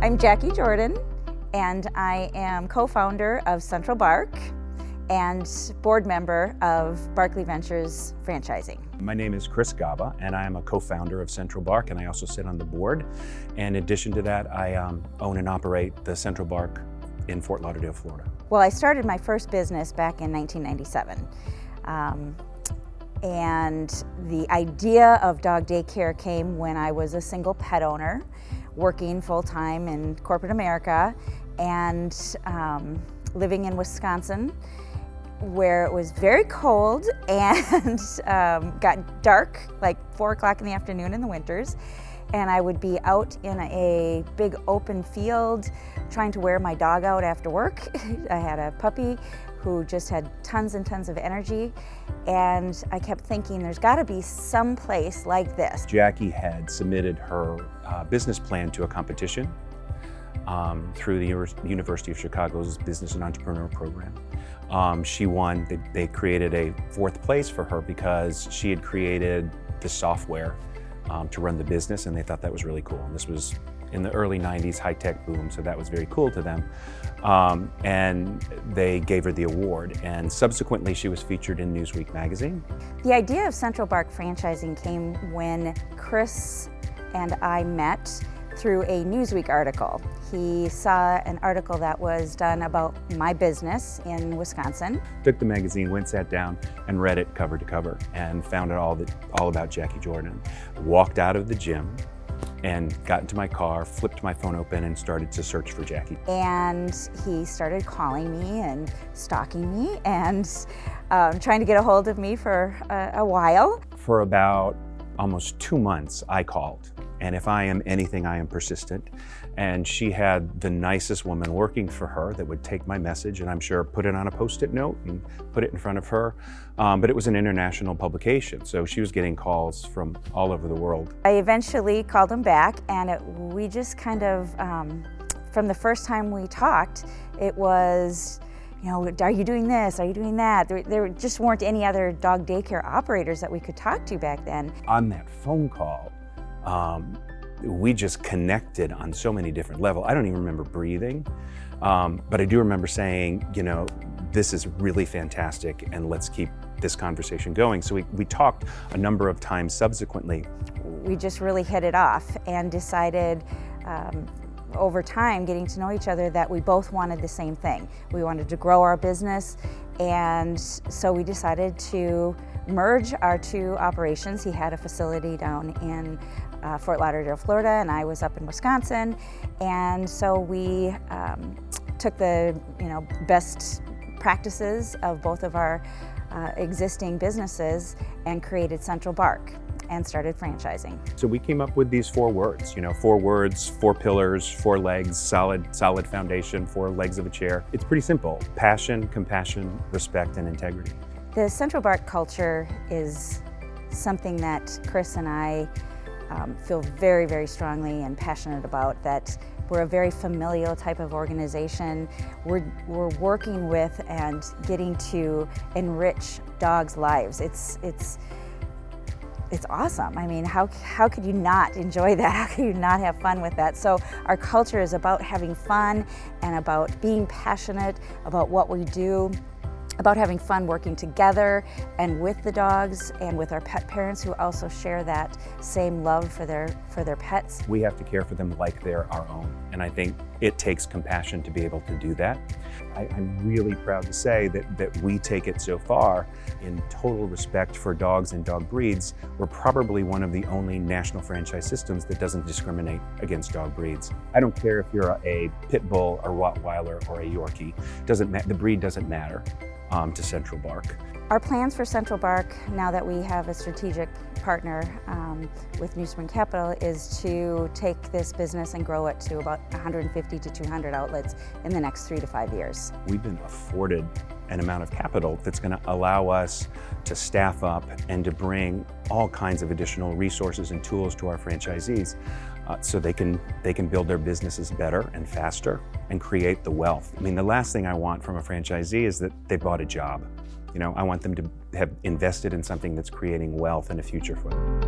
I'm Jackie Jordan, and I am co-founder of Central Bark and board member of Barkley Ventures Franchising. My name is Chris Gaba, and I am a co-founder of Central Bark, and I also sit on the board. And in addition to that, I own and operate the Central Bark in Fort Lauderdale, Florida. Well, I started my first business back in 1997. And the idea of dog daycare came when I was a single pet owner, working full-time in corporate America, and living in Wisconsin, where it was very cold and got dark, like 4 o'clock in the afternoon in the winters. And I would be out in a big open field trying to wear my dog out after work. I had a puppy who just had tons and tons of energy. And I kept thinking, there's gotta be some place like this. Jackie had submitted her business plan to a competition through the University of Chicago's Business and Entrepreneur program. She won. They created a 4th place for her because she had created the software to run the business, and they thought that was really cool. And this was in the early 90s high-tech boom, so that was very cool to them. And they gave her the award, and subsequently she was featured in Newsweek magazine. The idea of Central Bark Franchising came when Chris and I met through a Newsweek article. He saw an article that was done about my business in Wisconsin. Took the magazine, went, sat down, and read it cover to cover, and found out all about Jackie Jordan. Walked out of the gym and got into my car, flipped my phone open, and started to search for Jackie. And he started calling me and stalking me and trying to get a hold of me for a while. For about almost 2 months, I called. And if I am anything, I am persistent. And she had the nicest woman working for her that would take my message and I'm sure put it on a Post-it note and put it in front of her. But it was an international publication, so she was getting calls from all over the world. I eventually called him back, and we just kind of, from the first time we talked, it was, you know, are you doing this? Are you doing that? There just weren't any other dog daycare operators that we could talk to back then. On that phone call, we just connected on so many different levels. I don't even remember breathing, but I do remember saying, you know, this is really fantastic and let's keep this conversation going. So we talked a number of times subsequently. We just really hit it off and decided over time, getting to know each other, that we both wanted the same thing. We wanted to grow our business, and so we decided to merge our 2 operations. He had a facility down in Fort Lauderdale, Florida, and I was up in Wisconsin. And so we took the best practices of both of our existing businesses and created Central Bark and started franchising. So we came up with these 4 words, 4 words, 4 pillars, 4 legs, solid foundation, 4 legs of a chair. It's pretty simple: passion, compassion, respect, and integrity. The Central Bark culture is something that Chris and I feel very, very strongly and passionate about, that we're a very familial type of organization. We're working with and getting to enrich dogs' lives. It's awesome. I mean, how could you not enjoy that? How could you not have fun with that? So our culture is about having fun and about being passionate about what we do, about having fun working together and with the dogs and with our pet parents who also share that same love for their pets. We have to care for them like they're our own, and I think it takes compassion to be able to do that. I'm really proud to say that we take it so far in total respect for dogs and dog breeds. We're probably one of the only national franchise systems that doesn't discriminate against dog breeds. I don't care if you're a pit bull, a Rottweiler, or a Yorkie. The breed doesn't matter to Central Bark. Our plans for Central Bark, now that we have a strategic partner with New Spring Capital, is to take this business and grow it to about 150 to 200 outlets in the next 3 to 5 years. We've been afforded an amount of capital that's going to allow us to staff up and to bring all kinds of additional resources and tools to our franchisees so they can build their businesses better and faster and create the wealth. I mean, the last thing I want from a franchisee is that they bought a job. I want them to have invested in something that's creating wealth and a future for them.